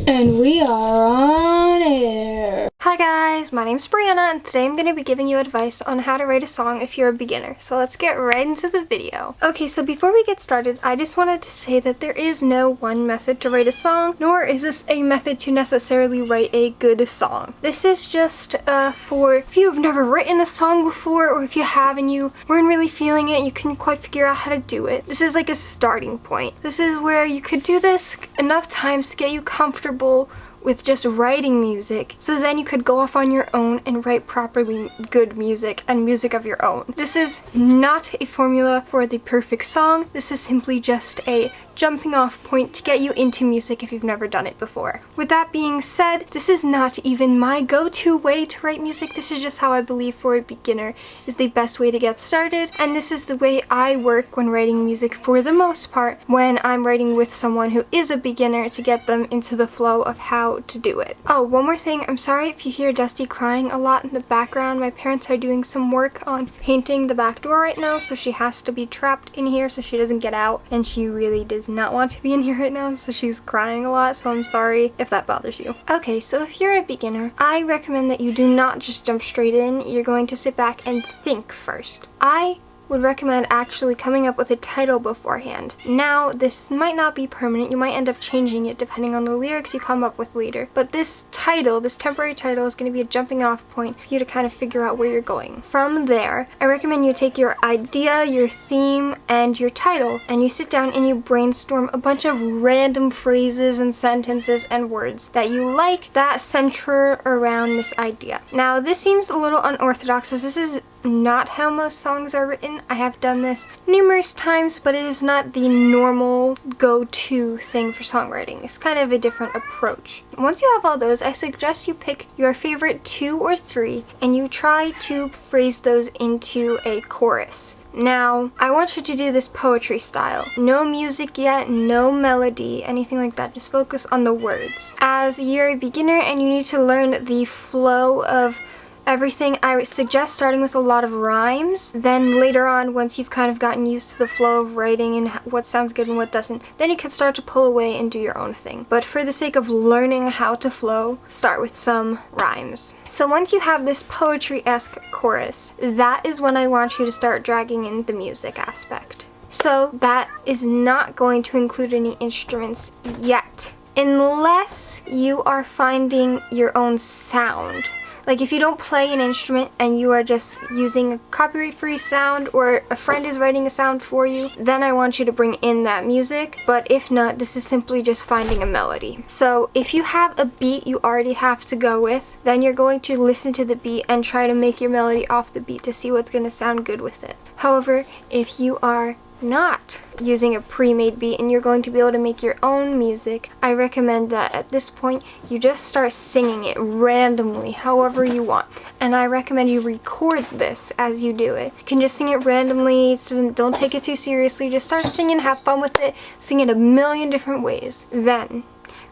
And we are on air. Hi guys, my name's Brianna and today I'm going to be giving you advice on how to write a song if you're a beginner. So let's get right into the video. Okay, so before we get started, I just wanted to say that there is no one method to write a song, nor is this a method to necessarily write a good song. This is just for if you've never written a song before, or if you have and you weren't really feeling it, you couldn't quite figure out how to do it. This is like a starting point. This is where you could do this enough times to get you comfortable with just writing music, so then you could go off on your own and write properly good music and music of your own. This is not a formula for the perfect song. This is simply just a jumping off point to get you into music if you've never done it before. With that being said, this is not even my go-to way to write music. This is just how I believe for a beginner is the best way to get started, and this is the way I work when writing music for the most part when I'm writing with someone who is a beginner to get them into the flow of how to do it. Oh, one more thing. I'm sorry if you hear Dusty crying a lot in the background. My parents are doing some work on painting the back door right now, so she has to be trapped in here so she doesn't get out, and she really does not want to be in here right now, so she's crying a lot, so I'm sorry if that bothers you. Okay, so if you're a beginner, I recommend that you do not just jump straight in. You're going to sit back and think first. I would recommend actually coming up with a title beforehand. Now, this might not be permanent. You might end up changing it depending on the lyrics you come up with later. But this title, this temporary title, is going to be a jumping off point for you to kind of figure out where you're going. From there, I recommend you take your idea, your theme, and your title, and you sit down and you brainstorm a bunch of random phrases and sentences and words that you like that center around this idea. Now, this seems a little unorthodox as this is not how most songs are written. I have done this numerous times, but it is not the normal go-to thing for songwriting. It's kind of a different approach. Once you have all those, I suggest you pick your favorite 2 or 3 and you try to phrase those into a chorus. Now, I want you to do this poetry style. No music yet, no melody, anything like that. Just focus on the words. As you're a beginner and you need to learn the flow of everything, I suggest starting with a lot of rhymes. Then later on, once you've kind of gotten used to the flow of writing and what sounds good and what doesn't, then you can start to pull away and do your own thing. But for the sake of learning how to flow, start with some rhymes. So once you have this poetry-esque chorus, that is when I want you to start dragging in the music aspect. So that is not going to include any instruments yet, unless you are finding your own sound. Like if you don't play an instrument and you are just using a copyright-free sound, or a friend is writing a sound for you, then I want you to bring in that music. But if not, this is simply just finding a melody. So if you have a beat you already have to go with, then you're going to listen to the beat and try to make your melody off the beat to see what's going to sound good with it. However, if you are not using a pre-made beat and you're going to be able to make your own music, I recommend that at this point you just start singing it randomly however you want, and I recommend you record this as you do it. You can just sing it randomly, so don't take it too seriously. Just start singing, have fun with it, sing it a million different ways. Then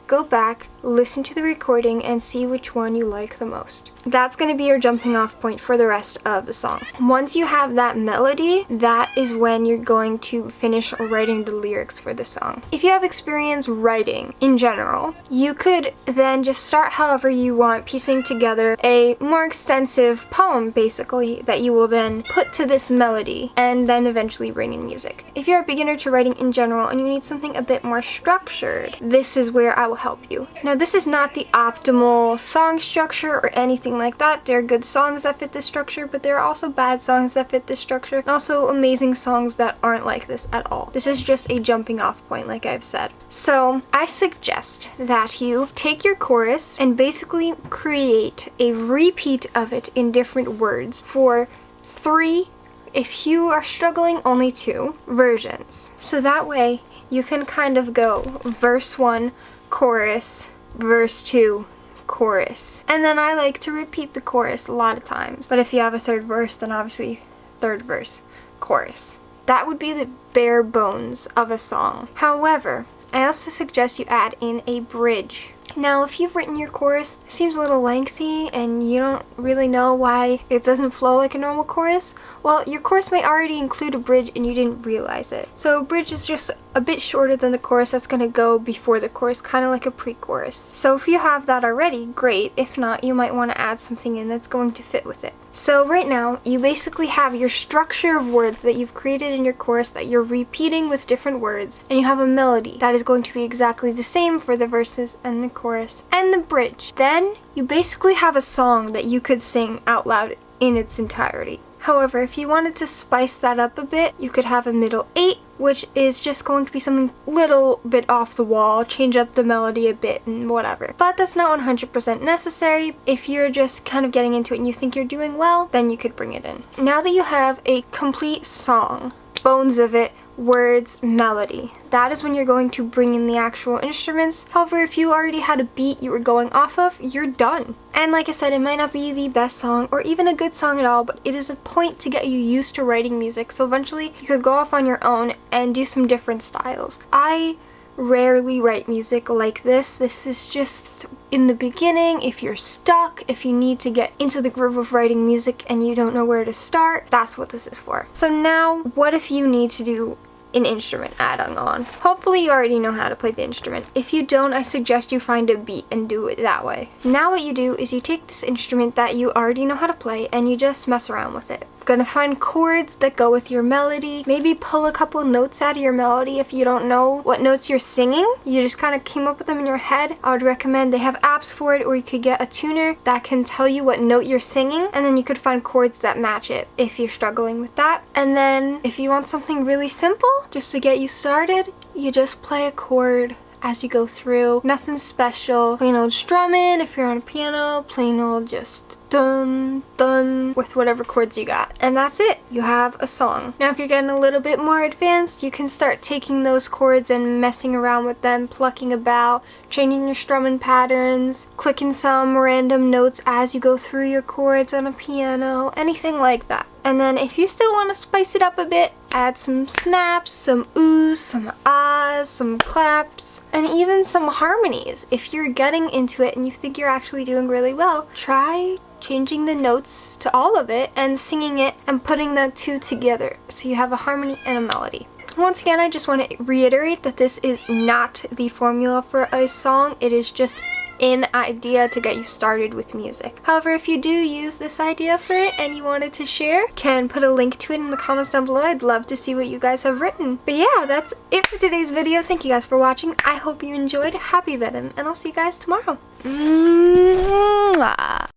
go back, listen to the recording, and see which one you like the most. That's going to be your jumping off point for the rest of the song. Once you have that melody, that is when you're going to finish writing the lyrics for the song. If you have experience writing in general, you could then just start however you want, piecing together a more extensive poem basically that you will then put to this melody and then eventually bring in music. If you're a beginner to writing in general and you need something a bit more structured, this is where I will help you. Now, this is not the optimal song structure or anything like that. There are good songs that fit this structure, but there are also bad songs that fit this structure, and also amazing songs that aren't like this at all. This is just a jumping off point, like I've said. So I suggest that you take your chorus and basically create a repeat of it in different words for 3, if you are struggling, only 2 versions. So that way you can kind of go verse 1, chorus, verse 2, chorus. And then I like to repeat the chorus a lot of times. But if you have a 3rd verse, then obviously 3rd verse, chorus. That would be the bare bones of a song. However, I also suggest you add in a bridge. Now, if you've written your chorus, it seems a little lengthy and you don't really know why it doesn't flow like a normal chorus, well, your chorus may already include a bridge and you didn't realize it. So a bridge is just a bit shorter than the chorus that's going to go before the chorus, kind of like a pre-chorus. So if you have that already, great. If not, you might want to add something in that's going to fit with it. So right now, you basically have your structure of words that you've created in your chorus that you're repeating with different words, and you have a melody that is going to be exactly the same for the verses and the chorus and the bridge. Then you basically have a song that you could sing out loud in its entirety. However, if you wanted to spice that up a bit, you could have a middle 8, which is just going to be something little bit off the wall, change up the melody a bit and whatever. But that's not 100% necessary. If you're just kind of getting into it and you think you're doing well, then you could bring it in. Now that you have a complete song, bones of it, words, melody, that is when you're going to bring in the actual instruments. However, if you already had a beat you were going off of, you're done. And like I said, it might not be the best song or even a good song at all, but it is a point to get you used to writing music. So eventually you could go off on your own and do some different styles. I rarely write music like this. This is just in the beginning. If you're stuck, if you need to get into the groove of writing music and you don't know where to start, that's what this is for. So now, what if you need to do an instrument adding on? Hopefully you already know how to play the instrument. If you don't, I suggest you find a beat and do it that way. Now what you do is you take this instrument that you already know how to play and you just mess around with it. Gonna find chords that go with your melody. Maybe pull a couple notes out of your melody if you don't know what notes you're singing. You just kind of came up with them in your head. I would recommend they have apps for it, or you could get a tuner that can tell you what note you're singing, and then you could find chords that match it if you're struggling with that. And then if you want something really simple, just to get you started, you just play a chord as you go through. Nothing special. Plain old strumming if you're on a piano, plain old just dun dun with whatever chords you got, and that's it. You have a song. Now if you're getting a little bit more advanced, you can start taking those chords and messing around with them, plucking about, changing your strumming patterns, clicking some random notes as you go through your chords on a piano, anything like that. And then if you still want to spice it up a bit, add some snaps, some oohs, some ahs, some claps, and even some harmonies. If you're getting into it and you think you're actually doing really well, try changing the notes to all of it and singing it and putting the two together so you have a harmony and a melody. Once again, I just want to reiterate that this is not the formula for a song. It is just an idea to get you started with music. However, if you do use this idea for it and you wanted to share, can put a link to it in the comments down below. I'd love to see what you guys have written. But yeah, that's it for today's video. Thank you guys for watching. I hope you enjoyed. Happy VEDIM, and I'll see you guys tomorrow. Mwah.